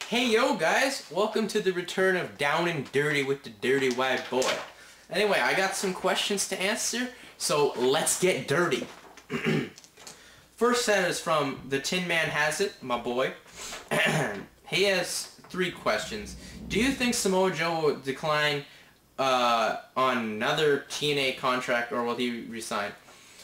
Hey yo guys, welcome to the return of Down and Dirty with the Dadirrtywhyteboi. Anyway, I got some questions to answer, so let's get dirty. First set is from the Tin Man Has It, my boy. He has 3 questions. Do you think Samoa Joe will decline on another TNA contract, or will he resign?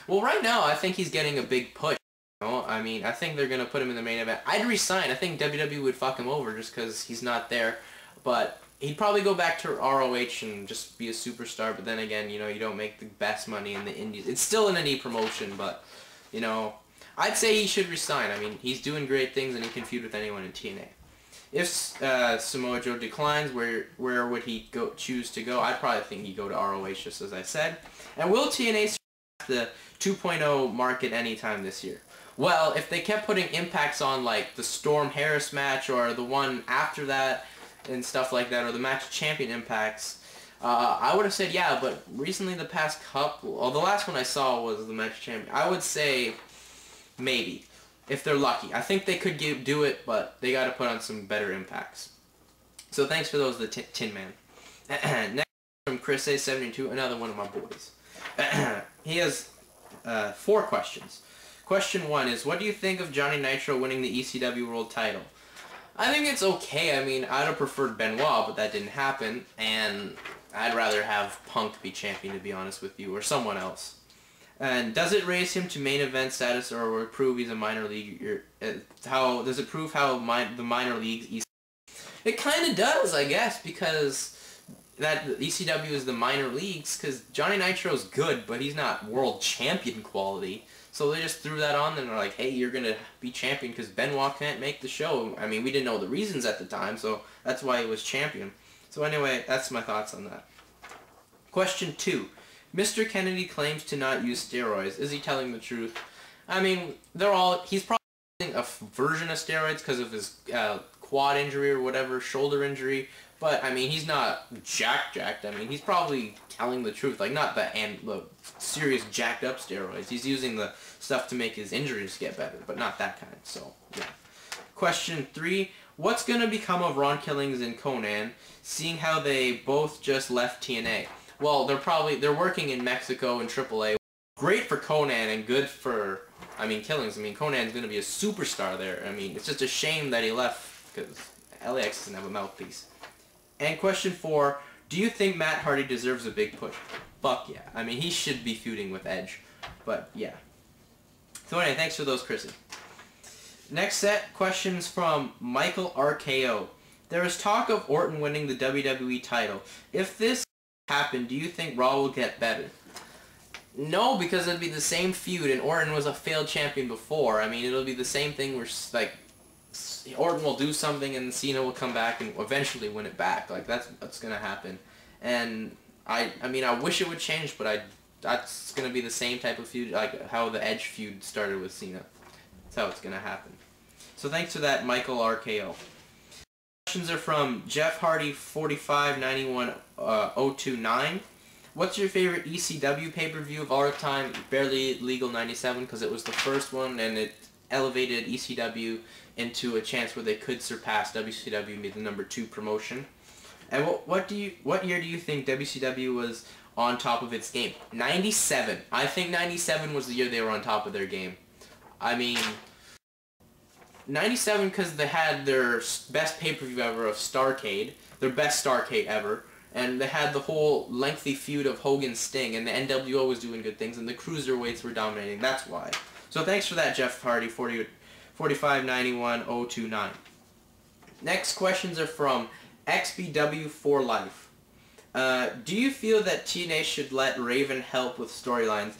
Well, right now I think he's getting a big push. I mean, I think they're going to put him in the main event. I'd resign. I think WWE would fuck him over just because he's not there. But he'd probably go back to ROH and just be a superstar. But then again, you know, you don't make the best money in the indies. It's still an indie promotion, but, you know, I'd say he should resign. I mean, he's doing great things and he can feud with anyone in TNA. If Samoa Joe declines, where would he choose to go? I'd probably think he'd go to ROH, just as I said. And will TNA surpass the 2.0 market anytime this year? Well, if they kept putting impacts on, like, the Storm Harris match or the one after that and stuff like that, or the match champion impacts, I would have said yeah, but recently the past couple, well, the last one I saw was the match champion. I would say maybe, if they're lucky. I think they could do it, but they got to put on some better impacts. So thanks for those, the Tin Man. Next from Chris A72, another one of my boys. He has 4 questions. Question 1 is, what do you think of Johnny Nitro winning the ECW World title? I think it's okay. I mean, I'd have preferred Benoit, but that didn't happen, and I'd rather have Punk be champion, to be honest with you, or someone else. And does it raise him to main event status, or will it prove he's a minor league? Does it prove how the minor leagues? It kind of does, I guess, because that ECW is the minor leagues, because Johnny Nitro's good, but he's not world champion quality. So they just threw that on and they're like, hey, you're going to be champion because Benoit can't make the show. I mean, we didn't know the reasons at the time, so that's why he was champion. So anyway, that's my thoughts on that. Question 2. Mr. Kennedy claims to not use steroids. Is he telling the truth? I mean, he's probably using a version of steroids because of his quad injury or whatever, shoulder injury. But, I mean, he's not jacked. I mean, he's probably telling the truth. Like, not the serious jacked up steroids. He's using the stuff to make his injuries get better, but not that kind. So, yeah. Question 3. What's going to become of Ron Killings and Konnan, seeing how they both just left TNA? Well, they're working in Mexico and AAA. Great for Konnan and good for, I mean, Killings. I mean, Konnan's going to be a superstar there. I mean, it's just a shame that he left because LAX doesn't have a mouthpiece. And question 4, do you think Matt Hardy deserves a big push? Fuck yeah. I mean, he should be feuding with Edge. But, yeah. So anyway, thanks for those, Chrissy. Next set, questions from Michael RKO. There is talk of Orton winning the WWE title. If this happened, do you think Raw will get better? No, because it'd be the same feud, and Orton was a failed champion before. I mean, it'll be the same thing where, like, Orton will do something and Cena will come back and eventually win it back. Like, that's what's going to happen. And, I mean, I wish it would change, but that's going to be the same type of feud, like how the Edge feud started with Cena. That's how it's going to happen. So thanks for that, Michael RKO. Questions are from Jeff Hardy 4591029. What's your favorite ECW pay-per-view of all time? Barely Legal 97, because it was the first one and it elevated ECW into a chance where they could surpass WCW and be the #2 promotion. And what year do you think WCW was on top of its game? 97. I think 97 was the year they were on top of their game. I mean, 97 because they had their best pay-per-view ever of Starrcade, their best Starrcade ever, and they had the whole lengthy feud of Hogan Sting, and the NWO was doing good things, and the Cruiserweights were dominating. That's why. So thanks for that, Jeff Hardy 4591029. Next questions are from XBW for Life. Do you feel that TNA should let Raven help with storylines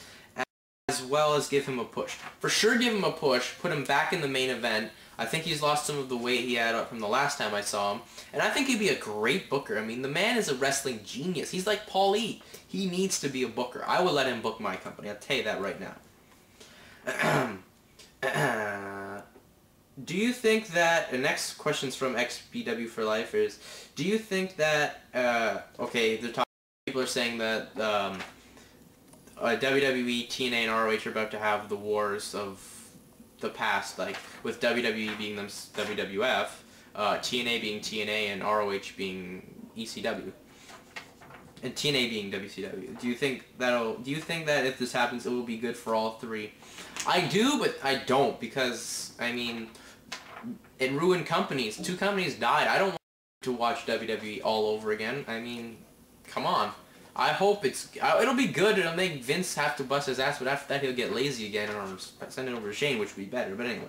as well as give him a push? For sure give him a push, put him back in the main event. I think he's lost some of the weight he had from the last time I saw him. And I think he'd be a great booker. I mean, the man is a wrestling genius. He's like Paul E. He needs to be a booker. I would let him book my company. I'll tell you that right now. Do you think that, the next questions from XBW for Life is, do you think that, okay, people are saying that WWE, TNA, and ROH are about to have the wars of the past, like with WWE being them WWF, TNA being TNA and ROH being ECW. And TNA being WCW. Do you think that if this happens, it will be good for all three? I do, but I don't, because, I mean, it ruined companies. 2 companies died. I don't want to watch WWE all over again. I mean, come on. I hope it'll be good. It'll make Vince have to bust his ass, but after that he'll get lazy again or send it over to Shane, which would be better. But anyway.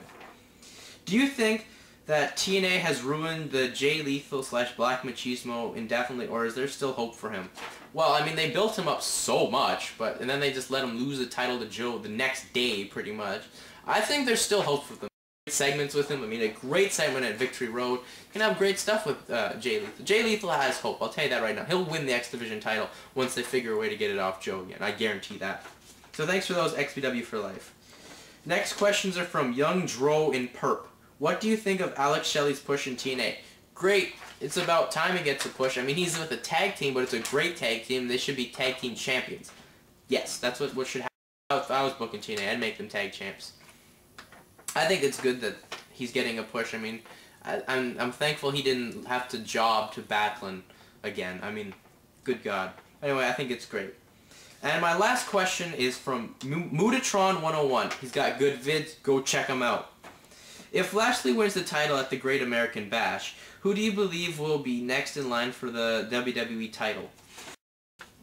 Do you think that TNA has ruined the Jay Lethal / Black Machismo indefinitely, or is there still hope for him? Well, I mean, they built him up so much, and then they just let him lose the title to Joe the next day, pretty much. I think there's still hope for them. Segments with him. I mean, a great segment at Victory Road. You can have great stuff with Jay Lethal. Jay Lethal has hope. I'll tell you that right now. He'll win the X Division title once they figure a way to get it off Joe again. I guarantee that. So thanks for those, XPW for life. Next questions are from Young Dro in Perp. What do you think of Alex Shelley's push in TNA? Great. It's about time he gets a push. I mean, he's with a tag team, but it's a great tag team. They should be tag team champions. Yes, that's what should happen. If I was booking TNA, I'd make them tag champs. I think it's good that he's getting a push. I mean, I'm thankful he didn't have to job to Backlund again. I mean, good God. Anyway, I think it's great. And my last question is from Mutatron101. He's got good vids. Go check him out. If Lashley wins the title at the Great American Bash, who do you believe will be next in line for the WWE title?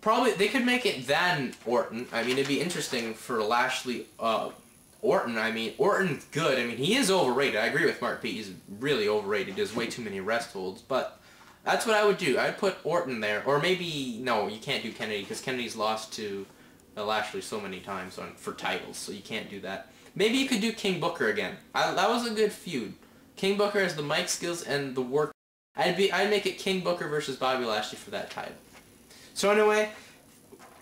Probably, they could make it then Orton. I mean, it'd be interesting for Lashley, Orton. I mean, Orton's good. I mean, he is overrated. I agree with Mark P. He's really overrated. He does way too many rest holds. But that's what I would do. I'd put Orton there. Or maybe, no, you can't do Kennedy, because Kennedy's lost to Lashley so many times for titles, so you can't do that. Maybe you could do King Booker again. That was a good feud. King Booker has the mic skills and the work. I'd make it King Booker versus Bobby Lashley for that title. So anyway,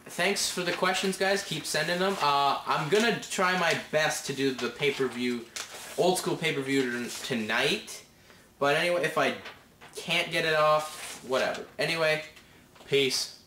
thanks for the questions, guys. Keep sending them. I'm gonna try my best to do the pay-per-view, old school pay-per-view tonight. But anyway, if I can't get it off, whatever. Anyway, peace.